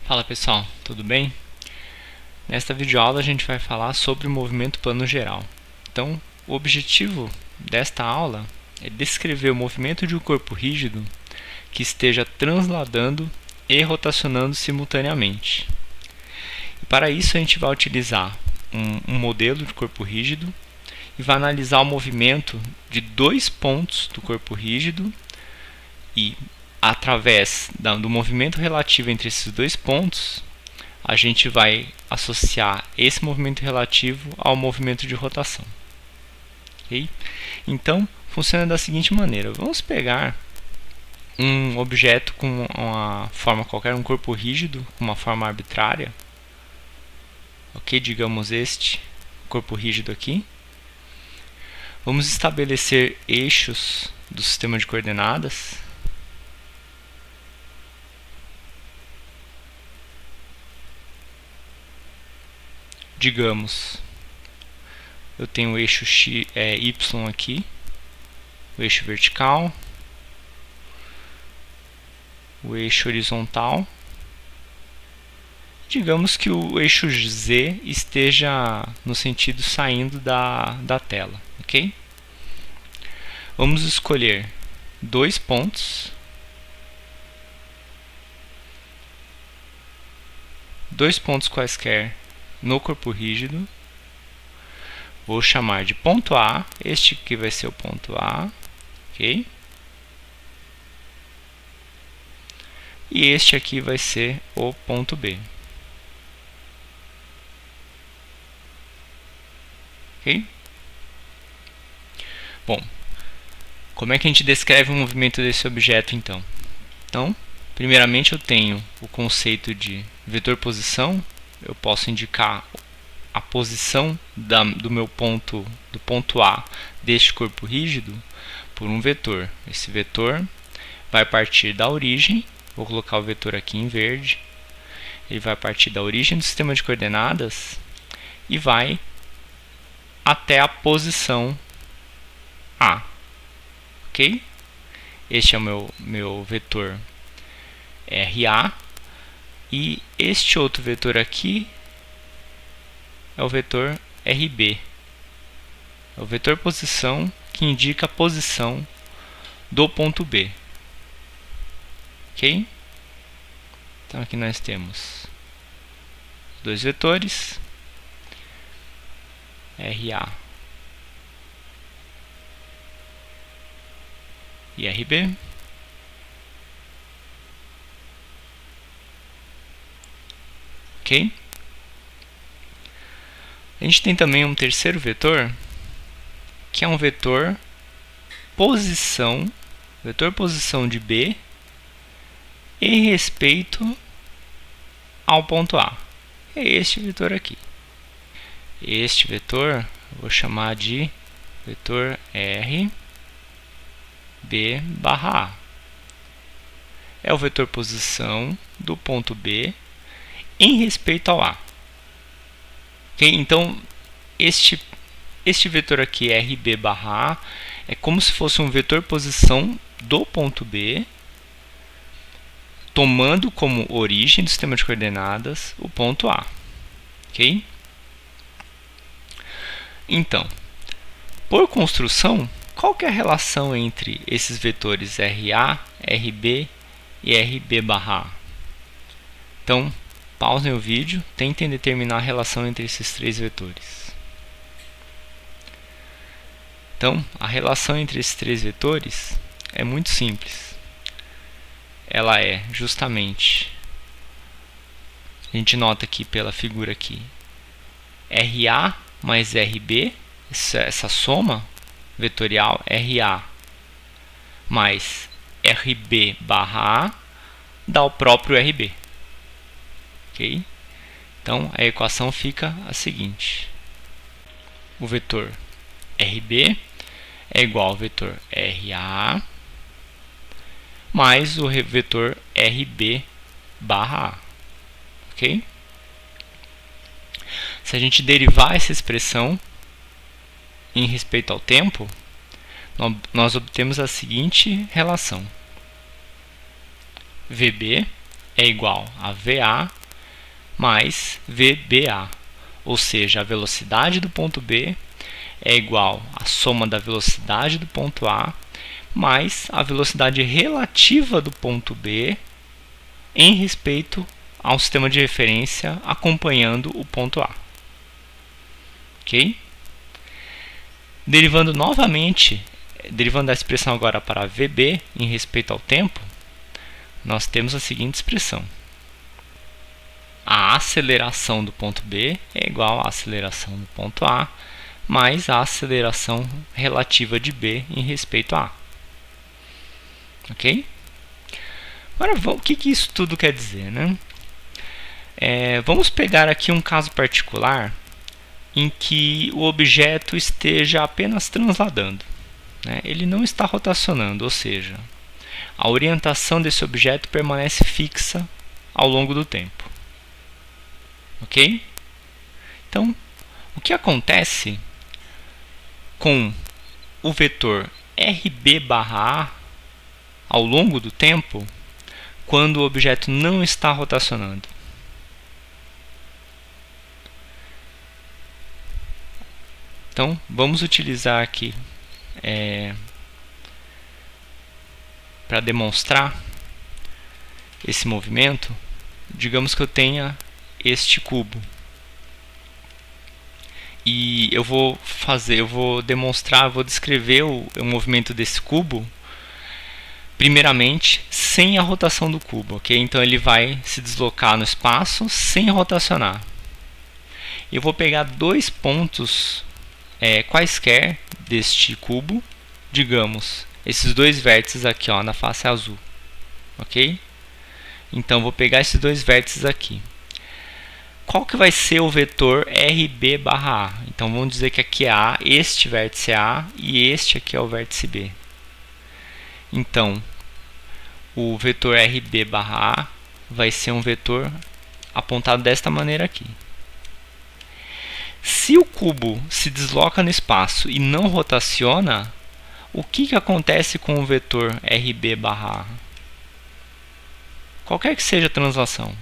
Fala pessoal, tudo bem? Nesta videoaula a gente vai falar sobre o movimento plano geral. Então, o objetivo desta aula é descrever o movimento de um corpo rígido que esteja transladando e rotacionando simultaneamente. E para isso a gente vai utilizar um modelo de corpo rígido e vai analisar o movimento de dois pontos do corpo rígido e através do movimento relativo entre esses dois pontos, a gente vai associar esse movimento relativo ao movimento de rotação. Okay? Então, funciona da seguinte maneira. Vamos pegar um objeto com uma forma qualquer, um corpo rígido, com uma forma arbitrária. Ok, digamos este corpo rígido aqui. Vamos estabelecer eixos do sistema de coordenadas. Digamos, eu tenho o eixo Y aqui, o eixo vertical, o eixo horizontal. Digamos que o eixo Z esteja no sentido saindo da tela, ok? Vamos escolher dois pontos quaisquer no corpo rígido. Vou chamar de ponto A, este aqui vai ser o ponto A, ok? E este aqui vai ser o ponto B. Ok? Bom, como é que a gente descreve o movimento desse objeto então? Então, primeiramente eu tenho o conceito de vetor posição. Eu posso indicar a posição do meu ponto, do ponto A deste corpo rígido por um vetor. Esse vetor vai partir da origem, vou colocar o vetor aqui em verde, ele vai partir da origem do sistema de coordenadas e vai até a posição A, ok? Este é o meu vetor RA e este outro vetor aqui é o vetor RB, é o vetor posição que indica a posição do ponto B, ok? Então aqui nós temos dois vetores, RA e RB. Ok? A gente tem também um terceiro vetor, que é um vetor posição de B em respeito ao ponto A. É este vetor aqui. Este vetor eu vou chamar de vetor R B barra A. É o vetor posição do ponto B em respeito ao A. Okay? Então, este vetor aqui, RB barra A, é como se fosse um vetor posição do ponto B, tomando como origem do sistema de coordenadas o ponto A. Ok? Então, por construção, qual que é a relação entre esses vetores RA, RB e RB barra A? Então, pausem o vídeo, tentem determinar a relação entre esses três vetores. Então, a relação entre esses três vetores é muito simples. Ela é justamente, a gente nota aqui pela figura aqui, RA mais RB, essa soma vetorial RA mais RB barra A dá o próprio RB. Ok? Então a equação fica a seguinte: o vetor RB é igual ao vetor RA mais o vetor RB barra A. Ok? Se a gente derivar essa expressão em respeito ao tempo, nós obtemos a seguinte relação: VB é igual a VA mais VBA, ou seja, a velocidade do ponto B é igual à soma da velocidade do ponto A mais a velocidade relativa do ponto B em respeito ao sistema de referência acompanhando o ponto A. Ok? Derivando novamente, derivando a expressão agora para VB em respeito ao tempo, nós temos a seguinte expressão. A aceleração do ponto B é igual à aceleração do ponto A mais a aceleração relativa de B em respeito a A. Ok? Agora, o que isso tudo quer dizer, né? Vamos pegar aqui um caso particular em que o objeto esteja apenas transladando, né? Ele não está rotacionando, ou seja, a orientação desse objeto permanece fixa ao longo do tempo. Ok? Então, o que acontece com o vetor RB/A ao longo do tempo quando o objeto não está rotacionando? Então, vamos utilizar aqui para demonstrar esse movimento. Digamos que eu tenha este cubo e eu vou descrever o movimento desse cubo primeiramente sem a rotação do cubo, ok? Então ele vai se deslocar no espaço sem rotacionar. Eu vou pegar dois pontos quaisquer deste cubo, digamos, esses dois vértices aqui, ó, na face azul, ok? Então vou pegar esses dois vértices aqui. Qual que vai ser o vetor RB/A? Então vamos dizer que aqui é A, este vértice é A e este aqui é o vértice B. Então o vetor RB/A vai ser um vetor apontado desta maneira aqui. Se o cubo se desloca no espaço e não rotaciona, o que acontece com o vetor RB/A? Qualquer que seja a translação.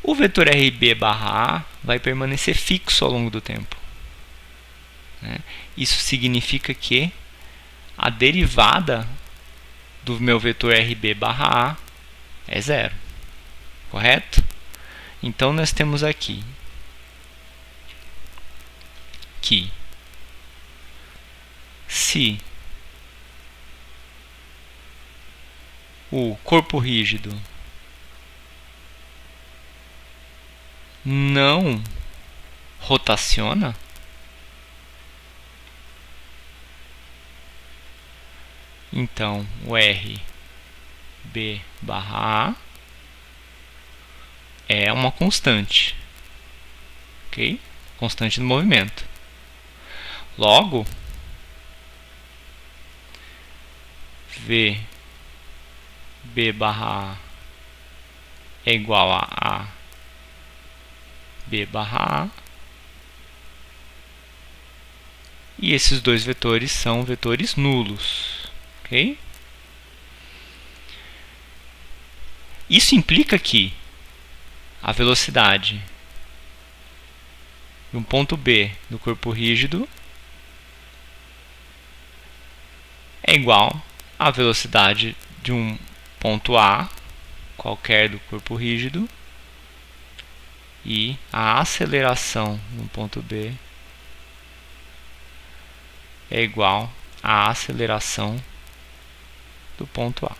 O vetor RB/A vai permanecer fixo ao longo do tempo, né? Isso significa que a derivada do meu vetor RB/A é zero, correto? Então nós temos aqui que se o corpo rígido não rotaciona, então o RB/A é uma constante, ok? Constante do movimento. Logo, VB/A é igual a B/A, e esses dois vetores são vetores nulos, ok? Isso implica que a velocidade de um ponto B do corpo rígido é igual à velocidade de um ponto A qualquer do corpo rígido, e a aceleração no ponto B é igual à aceleração do ponto A.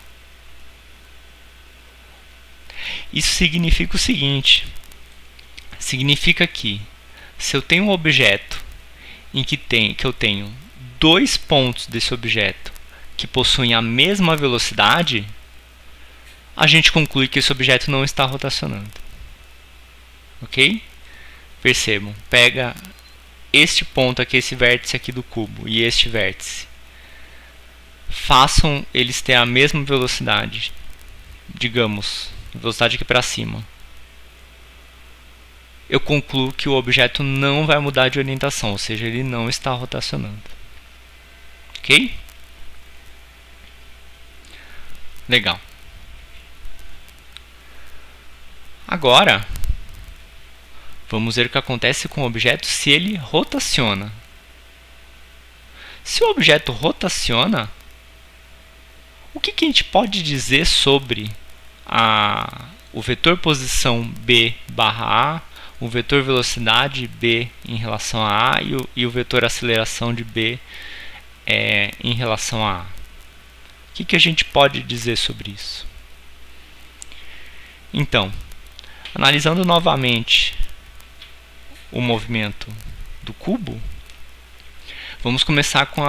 Isso significa o seguinte: significa que se eu tenho um objeto em que eu tenho dois pontos desse objeto que possuem a mesma velocidade, a gente conclui que esse objeto não está rotacionando. Ok? Percebam, pega este ponto aqui, esse vértice aqui do cubo e este vértice. Façam eles ter a mesma velocidade, digamos, velocidade aqui para cima. Eu concluo que o objeto não vai mudar de orientação, ou seja, ele não está rotacionando. Ok? Legal. Agora, vamos ver o que acontece com o objeto se ele rotaciona. Se o objeto rotaciona, o que a gente pode dizer sobre o vetor posição B barra A, o vetor velocidade B em relação a A e o vetor aceleração de B em relação a A? O que a gente pode dizer sobre isso? Então, analisando novamente o movimento do cubo, vamos começar com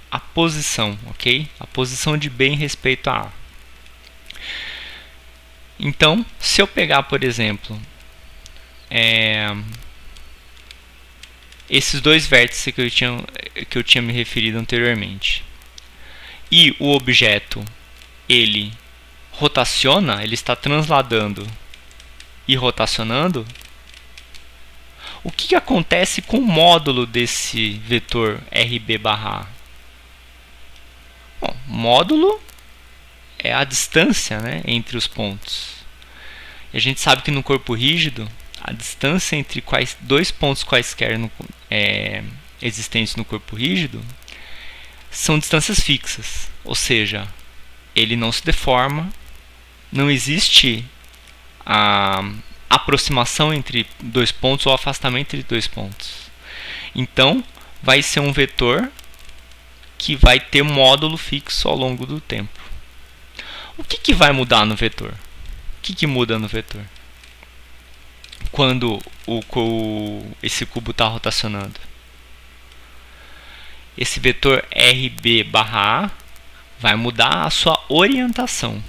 a posição, ok? A posição de B em respeito a A. Então, se eu pegar, por exemplo, esses dois vértices que eu tinha me referido anteriormente, e o objeto ele rotaciona, ele está transladando e rotacionando, o que acontece com o módulo desse vetor RB barra A? Bom, módulo é a distância, né, entre os pontos. E a gente sabe que no corpo rígido, a distância entre dois pontos quaisquer existentes no corpo rígido são distâncias fixas. Ou seja, ele não se deforma, não existe a aproximação entre dois pontos ou afastamento entre dois pontos. Então, vai ser um vetor que vai ter módulo fixo ao longo do tempo. O que vai mudar no vetor? O que muda no vetor quando esse cubo está rotacionando? Esse vetor RB barra A vai mudar a sua orientação.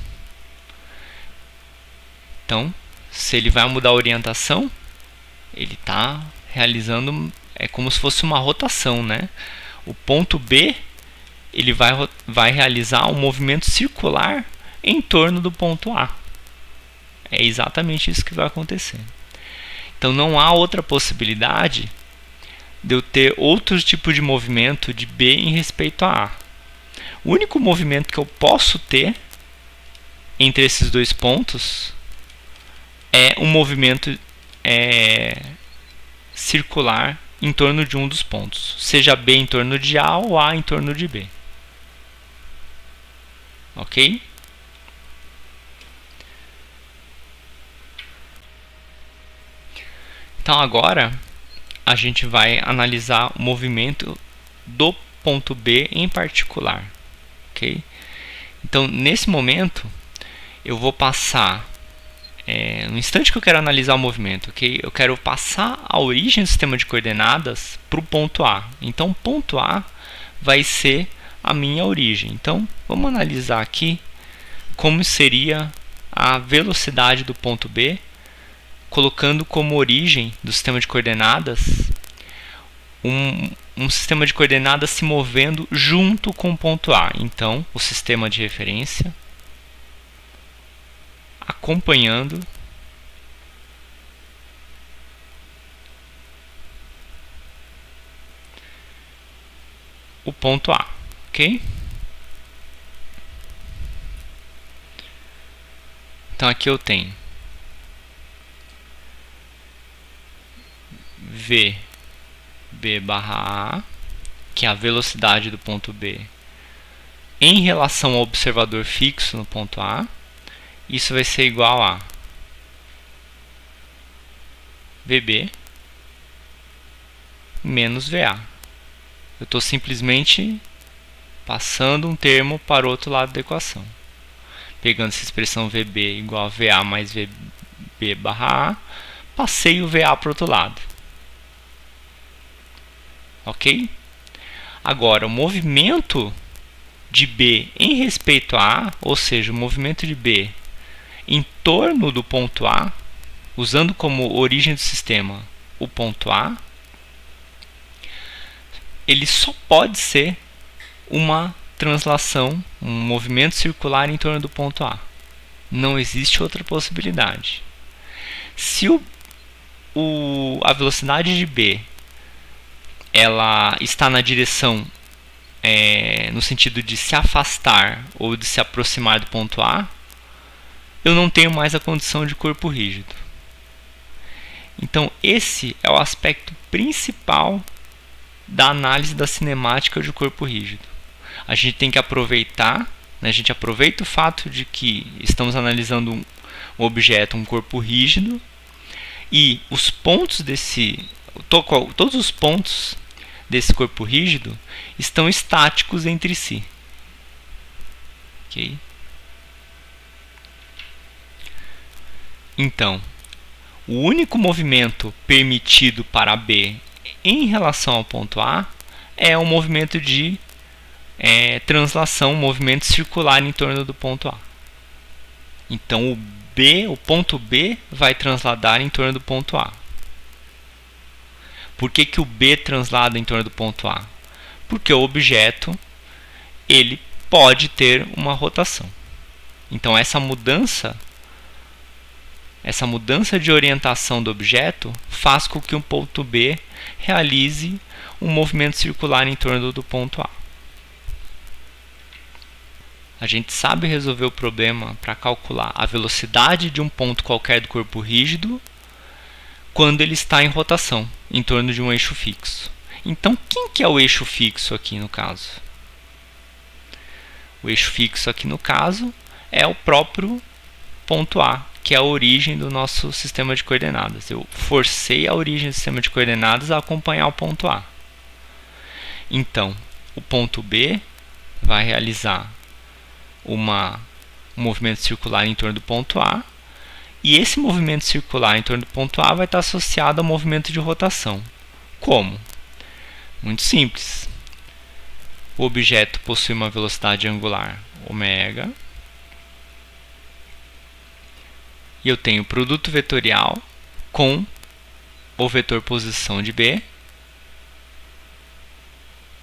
Então, se ele vai mudar a orientação, ele está realizando, é como se fosse uma rotação, né? O ponto B ele vai realizar um movimento circular em torno do ponto A. É exatamente isso que vai acontecer. Então não há outra possibilidade de eu ter outro tipo de movimento de B em respeito a A. O único movimento que eu posso ter entre esses dois pontos é um movimento circular em torno de um dos pontos, seja B em torno de A ou A em torno de B. Ok? Então agora a gente vai analisar o movimento do ponto B em particular. Ok? Então nesse momento eu vou passar, no instante que eu quero analisar o movimento, ok? Eu quero passar a origem do sistema de coordenadas para o ponto A. Então o ponto A vai ser a minha origem. Então vamos analisar aqui como seria a velocidade do ponto B, colocando como origem do sistema de coordenadas um sistema de coordenadas se movendo junto com o ponto A. Então, o sistema de referência acompanhando o ponto A, ok? Então, aqui eu tenho VB barra A, que é a velocidade do ponto B em relação ao observador fixo no ponto A. Isso vai ser igual a VB menos VA. Eu estou simplesmente passando um termo para o outro lado da equação. Pegando essa expressão VB igual a VA mais VB barra A, passei o VA para o outro lado. Ok? Agora, o movimento de B em respeito a A, ou seja, o movimento de B em torno do ponto A, usando como origem do sistema o ponto A, ele só pode ser uma translação, um movimento circular em torno do ponto A. Não existe outra possibilidade. Se a velocidade de B ela está na direção no sentido de se afastar ou de se aproximar do ponto A, eu não tenho mais a condição de corpo rígido. Então esse é o aspecto principal da análise da cinemática de corpo rígido. A gente tem que aproveitar, né, a gente aproveita o fato de que estamos analisando um objeto, um corpo rígido, e os pontos todos os pontos desse corpo rígido estão estáticos entre si. Okay? Então, o único movimento permitido para B em relação ao ponto A é o movimento de translação, um movimento circular em torno do ponto A. Então o ponto B vai transladar em torno do ponto A. Por que o B translada em torno do ponto A? Porque o objeto ele pode ter uma rotação. Então essa mudança de orientação do objeto faz com que o ponto B realize um movimento circular em torno do ponto A. A gente sabe resolver o problema para calcular a velocidade de um ponto qualquer do corpo rígido quando ele está em rotação, em torno de um eixo fixo. Então, quem que é o eixo fixo aqui no caso? O eixo fixo aqui no caso é o próprio ponto A, que é a origem do nosso sistema de coordenadas. Eu forcei a origem do sistema de coordenadas a acompanhar o ponto A. Então, o ponto B vai realizar um movimento circular em torno do ponto A, e esse movimento circular em torno do ponto A vai estar associado ao movimento de rotação. Como? Muito simples. O objeto possui uma velocidade angular ω, e eu tenho o produto vetorial com o vetor posição de B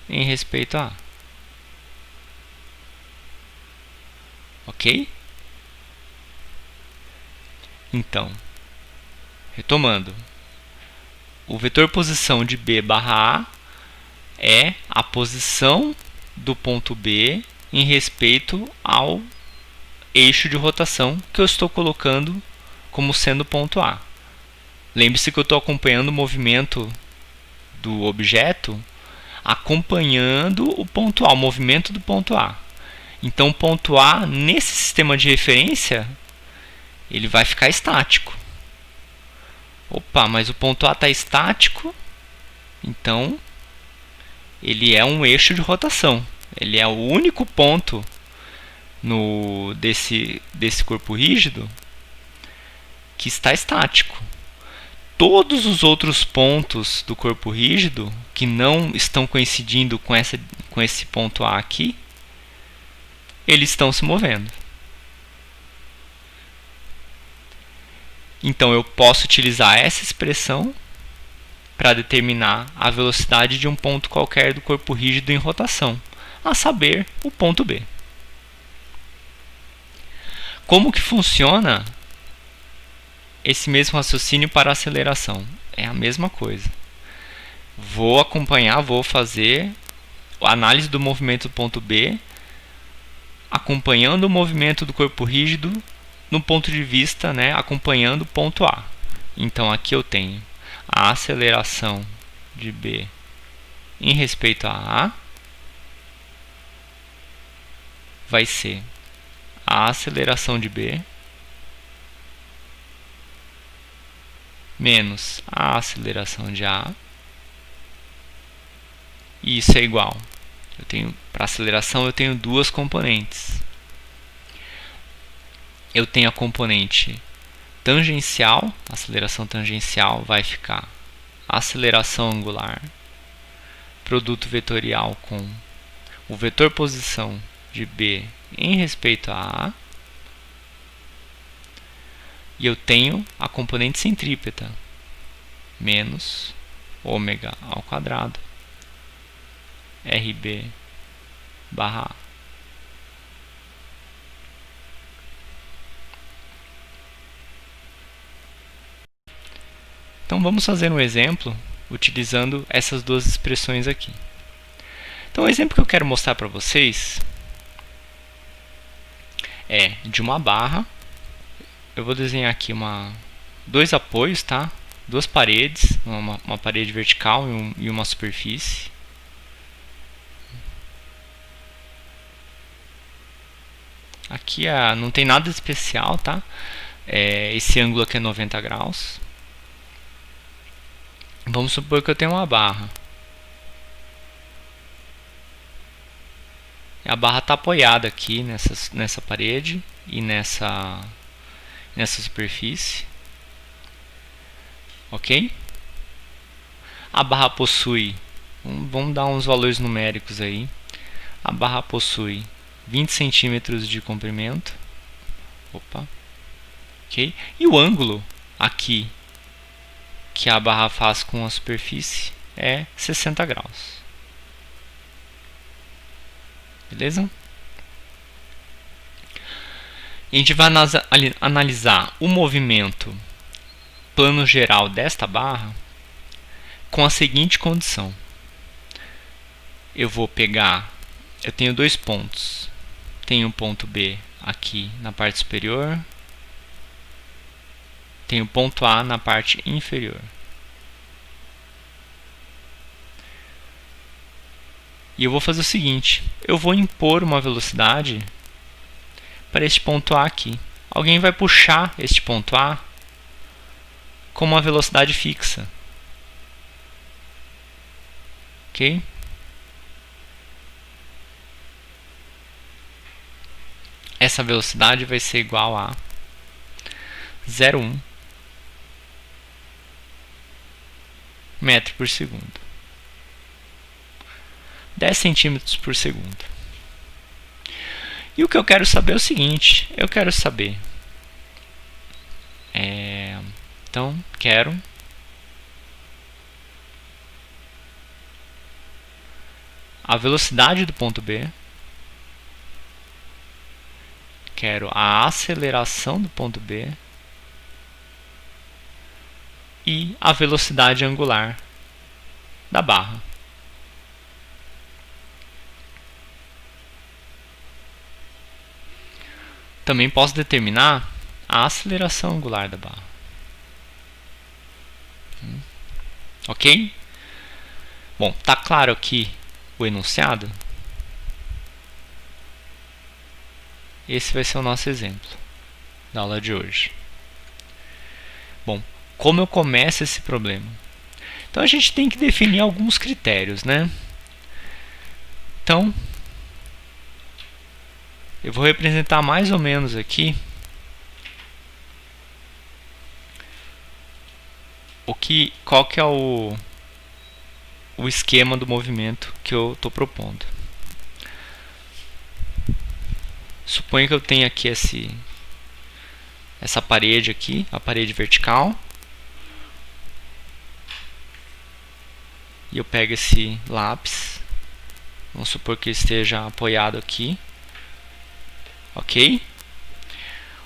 em respeito a A. Ok? Então, retomando, o vetor posição de B barra A é a posição do ponto B em respeito ao eixo de rotação que eu estou colocando como sendo o ponto A. Lembre-se que eu estou acompanhando o movimento do objeto acompanhando o ponto A, o movimento do ponto A. Então, o ponto A, nesse sistema de referência, ele vai ficar estático. Opa, mas o ponto A está estático, então ele é um eixo de rotação. Ele é o único ponto desse corpo rígido que está estático. Todos os outros pontos do corpo rígido que não estão coincidindo com esse ponto A aqui, eles estão se movendo. Então eu posso utilizar essa expressão para determinar a velocidade de um ponto qualquer do corpo rígido em rotação, a saber, o ponto B. Como que funciona esse mesmo raciocínio para a aceleração? É a mesma coisa. Vou acompanhar, vou fazer a análise do movimento do ponto B, acompanhando o movimento do corpo rígido no ponto de vista, acompanhando o ponto A. Então aqui eu tenho a aceleração de B em respeito a A vai ser a aceleração de B menos a aceleração de A, e isso é igual. Para aceleração eu tenho duas componentes. Eu tenho a componente tangencial, a aceleração tangencial vai ficar aceleração angular, produto vetorial com o vetor posição de B em respeito a A, e eu tenho a componente centrípeta, menos ω ao quadrado, RB barra A. Então vamos fazer um exemplo utilizando essas duas expressões aqui. Então o exemplo que eu quero mostrar para vocês é de uma barra. Eu vou desenhar aqui dois apoios, tá? duas paredes, uma parede vertical e uma superfície. Aqui não tem nada especial, tá? Esse ângulo aqui é 90 graus. Vamos supor que eu tenho uma barra. A barra está apoiada aqui nessa parede e nessa superfície. Ok? A barra possui, vamos dar uns valores numéricos aí. A barra possui 20 centímetros de comprimento. Opa. Ok? E o ângulo aqui que a barra faz com a superfície é 60 graus. Beleza? E a gente vai analisar o movimento plano geral desta barra com a seguinte condição. Eu tenho dois pontos. Tenho um ponto B aqui na parte superior. Tenho o ponto A na parte inferior. E eu vou fazer o seguinte. Eu vou impor uma velocidade para este ponto A aqui. Alguém vai puxar este ponto A com uma velocidade fixa. Ok? Essa velocidade vai ser igual a 0,1 metro por segundo. 10 centímetros por segundo. E o que eu quero saber é o seguinte. Eu quero saber... Então, quero... a velocidade do ponto B. Quero a aceleração do ponto B. E a velocidade angular da barra. Também posso determinar a aceleração angular da barra. Ok? Bom, tá claro aqui o enunciado? Esse vai ser o nosso exemplo da aula de hoje. Bom, como eu começo esse problema? Então a gente tem que definir alguns critérios, né? Então, eu vou representar mais ou menos aqui qual que é o esquema do movimento que eu estou propondo. Suponho que eu tenho aqui essa parede aqui, a parede vertical. E eu pego esse lápis. Vamos supor que esteja apoiado aqui. Ok?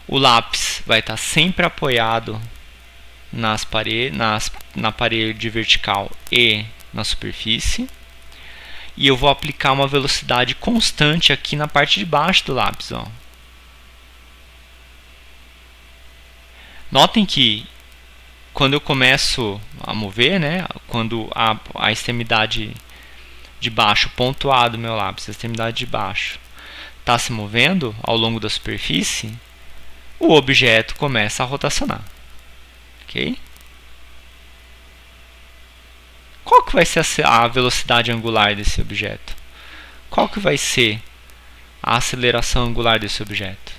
O lápis vai estar sempre apoiado na parede vertical e na superfície. E eu vou aplicar uma velocidade constante aqui na parte de baixo do lápis. Ó. Notem que quando eu começo a mover, né, quando a extremidade de baixo, o ponto A do meu lápis, a extremidade de baixo, está se movendo ao longo da superfície, o objeto começa a rotacionar. Ok? Qual que vai ser a velocidade angular desse objeto? Qual que vai ser a aceleração angular desse objeto?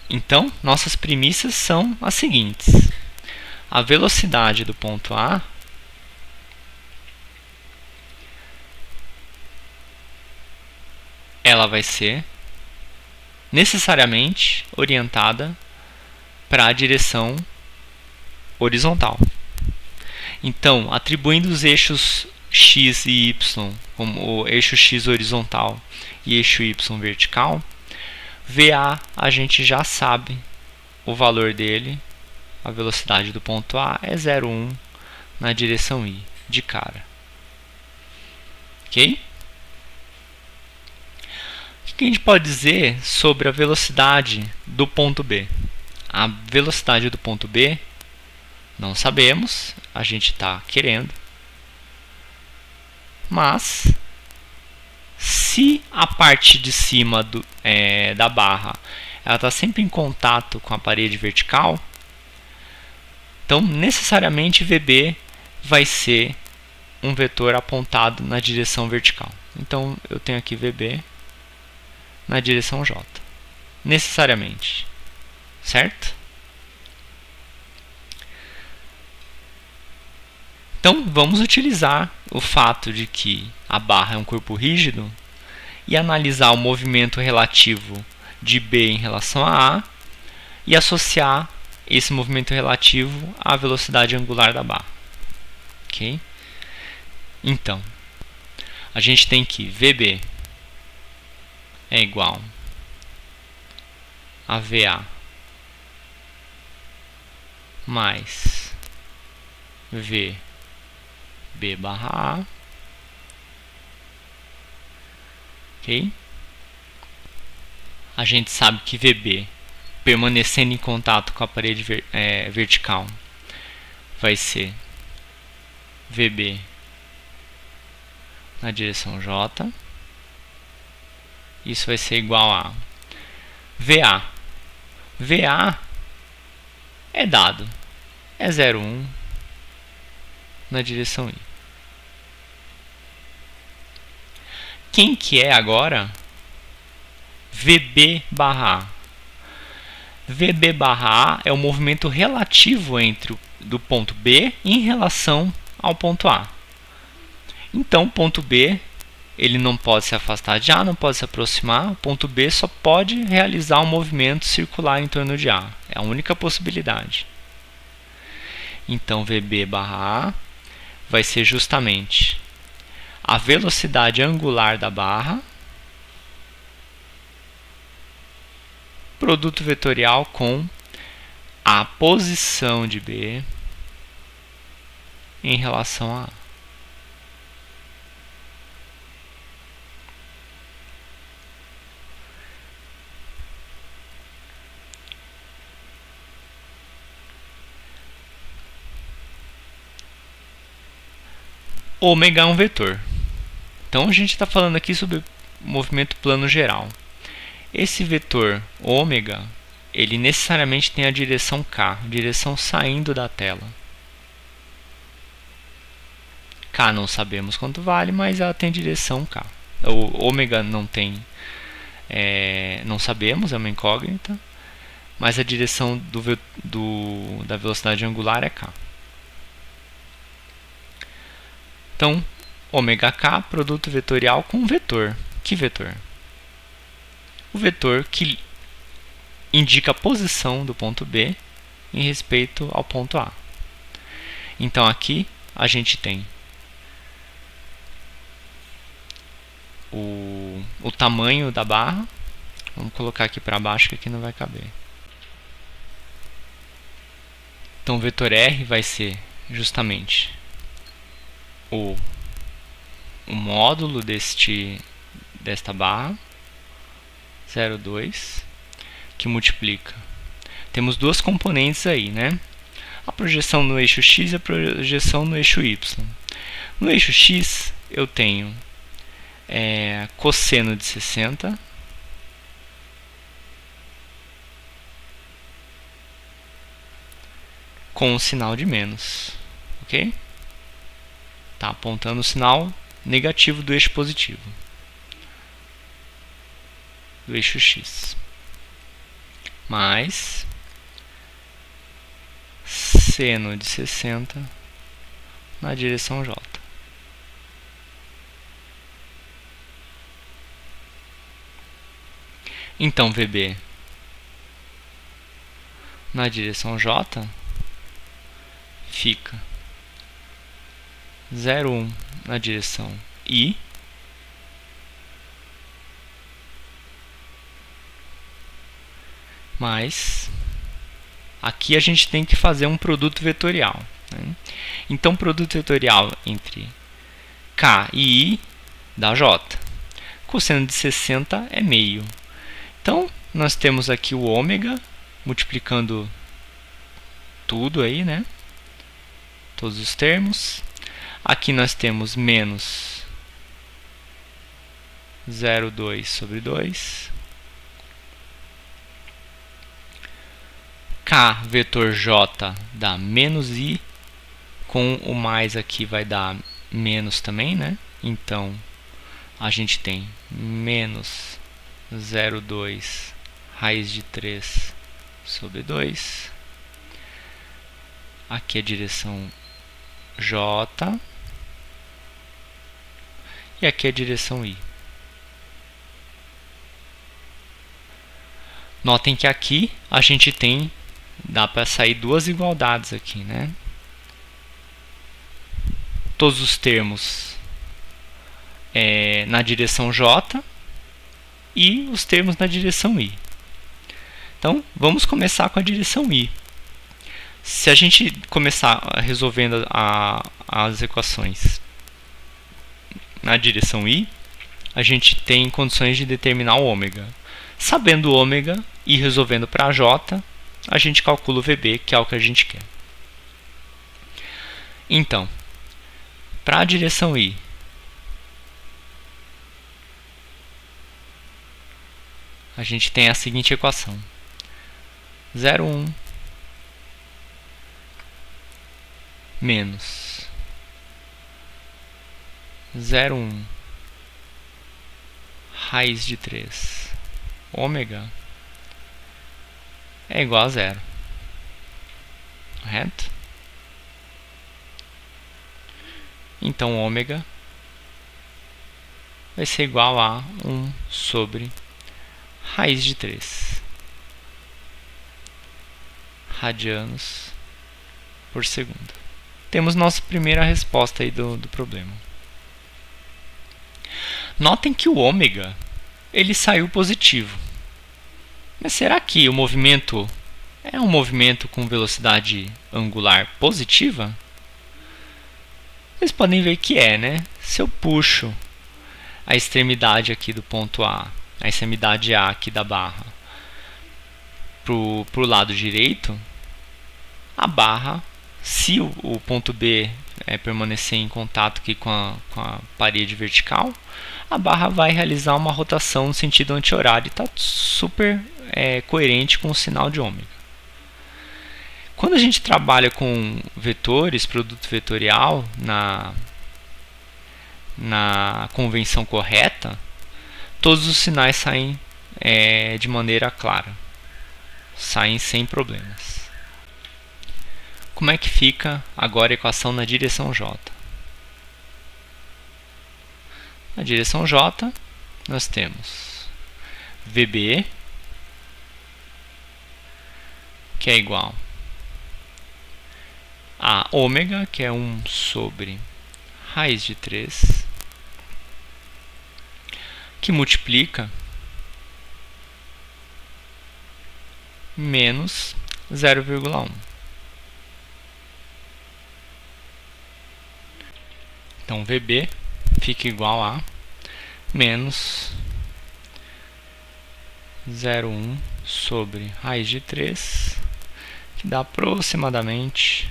Então, nossas premissas são as seguintes. A velocidade do ponto A ela vai ser necessariamente orientada para a direção horizontal. Então, atribuindo os eixos x e y, como o eixo x horizontal e eixo y vertical, VA a gente já sabe o valor dele, a velocidade do ponto A é 0,1 na direção I, de cara. Ok? O que a gente pode dizer sobre a velocidade do ponto B? A velocidade do ponto B, não sabemos, a gente está querendo. Mas, se a parte de cima da barra ela está sempre em contato com a parede vertical, então necessariamente VB vai ser um vetor apontado na direção vertical. Então eu tenho aqui VB na direção J, necessariamente, certo? Então vamos utilizar o fato de que a barra é um corpo rígido e analisar o movimento relativo de B em relação a A e associar esse movimento relativo à velocidade angular da barra. Ok? Então, a gente tem que VB é igual a VA mais VB barra A. Ok? A gente sabe que VB, permanecendo em contato com a parede vertical, vai ser VB na direção J. Isso vai ser igual a VA. VA é dado, é 0,1 na direção I. Quem que é agora VB barra A? VB barra A é o movimento relativo do ponto B em relação ao ponto A. Então, o ponto B ele não pode se afastar de A, não pode se aproximar. O ponto B só pode realizar um movimento circular em torno de A. É a única possibilidade. Então, VB barra A vai ser justamente a velocidade angular da barra, produto vetorial com a posição de B em relação a A. Ômega é um vetor. Então a gente está falando aqui sobre movimento plano geral. Esse vetor ômega, ele necessariamente tem a direção K, direção saindo da tela. K não sabemos quanto vale, mas ela tem direção K. O ômega não tem, não sabemos, é uma incógnita, mas a direção da velocidade angular é K. Então, ômega K, produto vetorial com vetor. Que vetor? O vetor que indica a posição do ponto B em respeito ao ponto A. Então, aqui a gente tem o tamanho da barra. Vamos colocar aqui para baixo, que aqui não vai caber. Então, o vetor R vai ser justamente o módulo desta barra, 0,2, que multiplica. Temos duas componentes aí, né? A projeção no eixo X e a projeção no eixo Y. No eixo X, eu tenho cosseno de 60 com o sinal de menos, ok? Está apontando o sinal negativo do eixo positivo, do eixo X, mais seno de 60 na direção J. Então, VB na direção J fica 0,1 na direção I mais, aqui a gente tem que fazer um produto vetorial, né? Então, produto vetorial entre K e I dá J. cosseno de 60 é meio. Então, nós temos aqui o ômega, multiplicando tudo aí, né? Todos os termos. Aqui nós temos menos 0,2 sobre 2. K vetor J dá menos I. Com o mais aqui vai dar menos também, né? Então, a gente tem menos 0,2 raiz de 3 sobre 2. Aqui a direção J. E aqui a direção I. Notem que aqui a gente tem, dá para sair duas igualdades aqui, né? Todos os termos na direção J e os termos na direção I. Então, vamos começar com a direção I. Se a gente começar resolvendo as equações na direção I, a gente tem condições de determinar o ômega. Sabendo o ômega e resolvendo para J, a gente calcula o VB, que é o que a gente quer. Então, para a direção I, a gente tem a seguinte equação: 0,1 menos 0,1 raiz de 3 ômega é igual a 0. Correto? Então, ômega vai ser igual a 1 sobre raiz de 3 radianos por segundo. Temos nossa primeira resposta aí do problema. Notem que o ômega ele saiu positivo. Mas será que o movimento é um movimento com velocidade angular positiva? Vocês podem ver que né? Se eu puxo a extremidade aqui do ponto A, a extremidade A aqui da barra, para o lado direito, a barra, se o ponto B permanecer em contato aqui com a parede vertical, a barra vai realizar uma rotação no sentido anti-horário e está super coerente com o sinal de ômega. Quando a gente trabalha com vetores, produto vetorial, na convenção correta, todos os sinais saem de maneira clara, saem sem problemas. Como é que fica agora a equação na direção J? Na direção J, nós temos VB, que é igual a ômega, que é 1 sobre raiz de 3, que multiplica menos 0,1. Então, VB fica igual a menos 0,1 sobre raiz de 3, que dá aproximadamente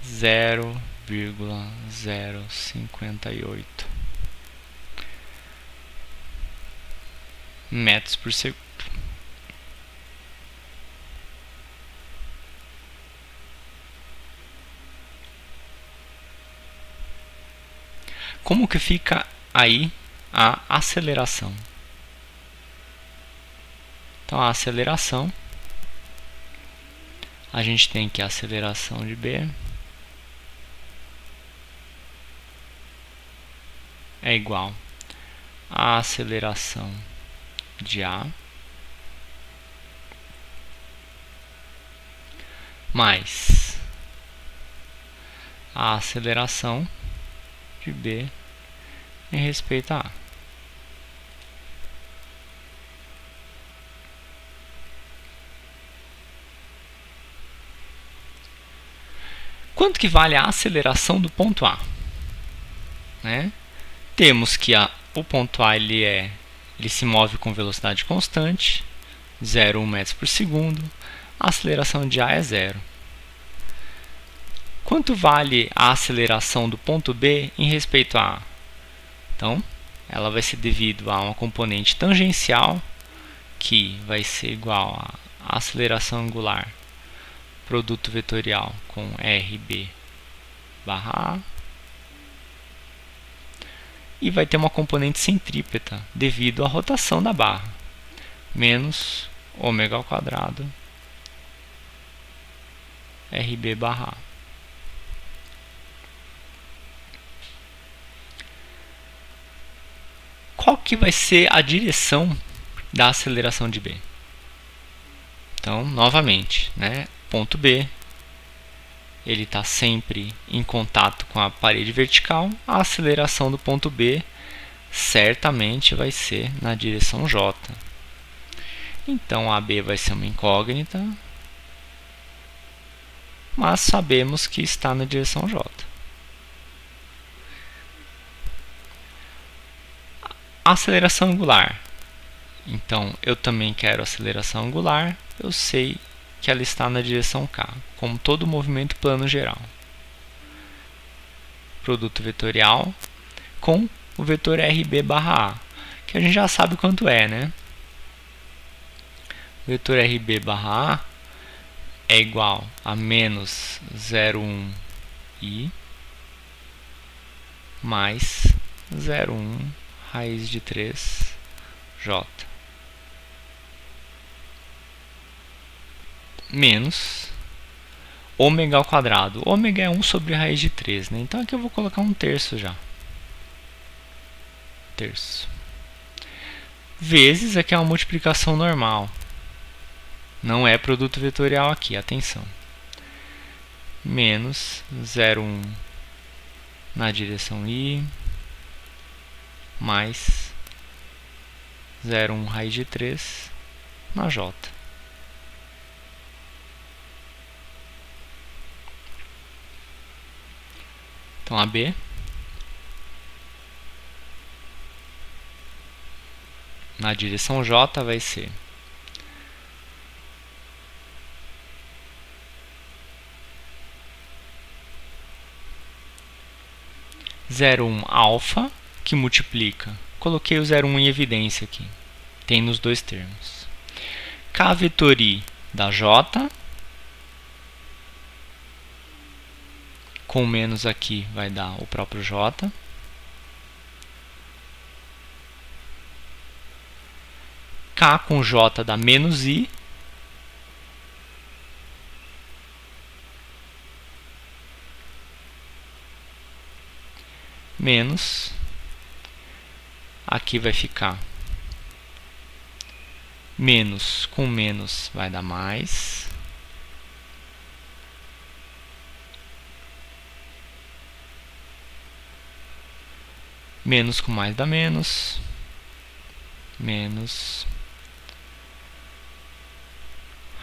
0,058 metros por segundo. Como que fica aí a aceleração? Então, a aceleração, a gente tem que a aceleração de B é igual à aceleração de A mais a aceleração de B em respeito a A. Quanto que vale a aceleração do ponto A? Temos que a O ponto A ele se move com velocidade constante, 0,1 metros por segundo. A aceleração de A é 0. Quanto vale a aceleração do ponto B em respeito a A? Então, ela vai ser devido a uma componente tangencial, que vai ser igual a aceleração angular, produto vetorial com RB barra A. E vai ter uma componente centrípeta devido à rotação da barra, menos ômega ao quadrado RB barra A. Qual que vai ser a direção da aceleração de B? Então, novamente, né, ponto B, ele está sempre em contato com a parede vertical. A aceleração do ponto B certamente vai ser na direção J. Então, AB vai ser uma incógnita, mas sabemos que está na direção J. Aceleração angular. Então, eu também quero aceleração angular. Eu sei que ela está na direção K, como todo movimento plano geral. Produto vetorial com o vetor RB barra A, que a gente já sabe quanto é, né? O vetor RB barra A é igual a menos 0,1 I mais 0,1 raiz de 3 J menos ômega ao quadrado. Ômega é 1 sobre raiz de 3, né? Então aqui eu vou colocar 1/3 já. Terço. Vezes, aqui é uma multiplicação normal. Não é produto vetorial aqui, atenção. Menos 0,1 na direção I mais 0,1 raiz de 3 na J. Então, AB na direção J vai ser zero um alfa, que multiplica. Coloquei o 0,1 em evidência aqui. Tem nos dois termos. K vetor I da J, com menos aqui vai dar o próprio J. K com J dá menos I. Menos. Aqui vai ficar menos com menos vai dar mais. Menos com mais dá menos. Menos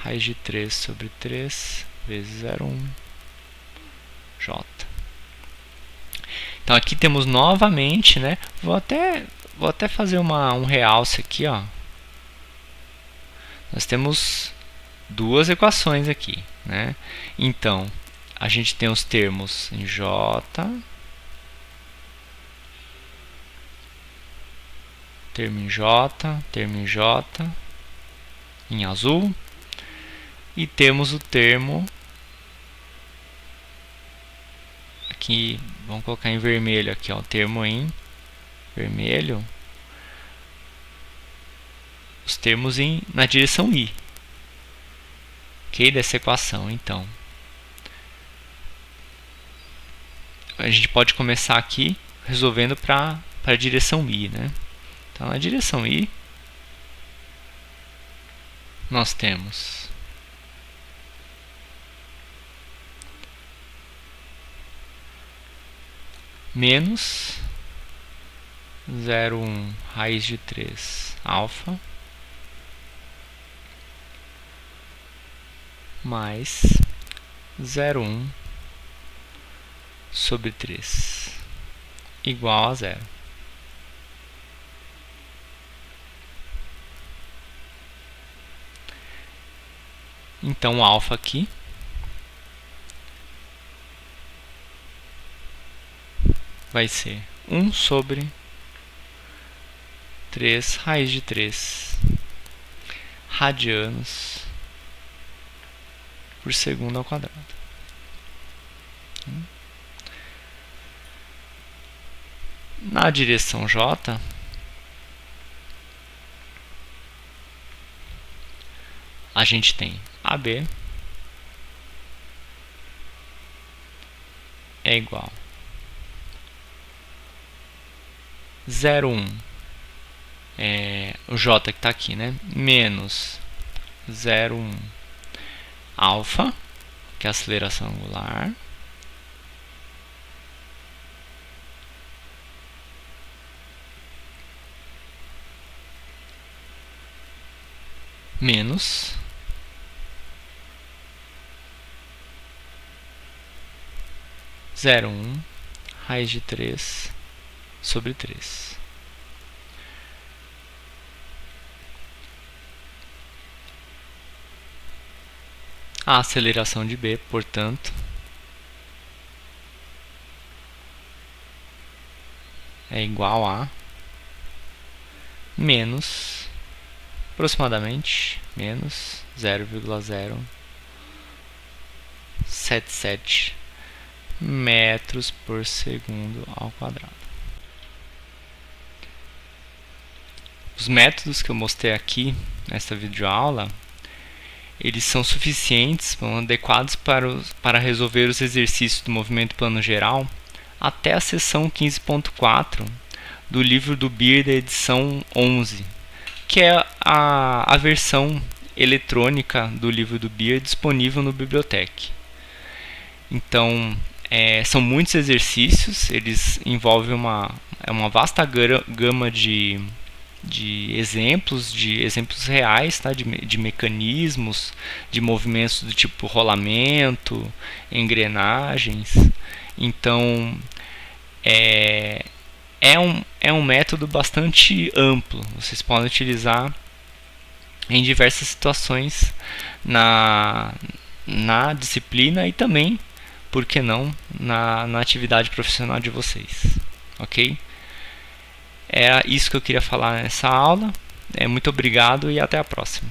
raiz de 3 sobre 3 vezes 0,1 J. Então aqui temos novamente, né? Vou até fazer um realce aqui, ó. Nós temos duas equações aqui, né? Então, a gente tem os termos em J, termo em J, em azul, e temos o termo aqui, vamos colocar em vermelho aqui, ó, o termo em vermelho, os termos na direção I, ok, dessa equação. Então, a gente pode começar aqui resolvendo para a direção I, né? Então, na direção I, nós temos menos 0,1 raiz de 3 alfa mais 0,1 sobre 3 igual a 0. Então, o alfa aqui vai ser 1 sobre 3 raiz de 3 radianos por segundo ao quadrado. Na direção J, a gente tem AB é igual a 0,1, o J que está aqui, né? Menos 0,1 alfa, que é a aceleração angular, menos 0,1 raiz de 3 sobre 3. A aceleração de B, portanto, é igual a menos, aproximadamente, menos 0,077 metros por segundo ao quadrado. Os métodos que eu mostrei aqui nesta videoaula, eles são suficientes, são adequados para resolver os exercícios do movimento plano geral até a seção 15.4 do livro do Beer da edição 11, que é a versão eletrônica do livro do Beer disponível no Bibliotec. Então, são muitos exercícios, eles envolvem uma vasta gama de exemplos reais, tá? de mecanismos, de movimentos do tipo rolamento, engrenagens. Então, é um método bastante amplo. Vocês podem utilizar em diversas situações na disciplina e também, por que não, na atividade profissional de vocês. Ok? Era isso que eu queria falar nessa aula. Muito obrigado e até a próxima.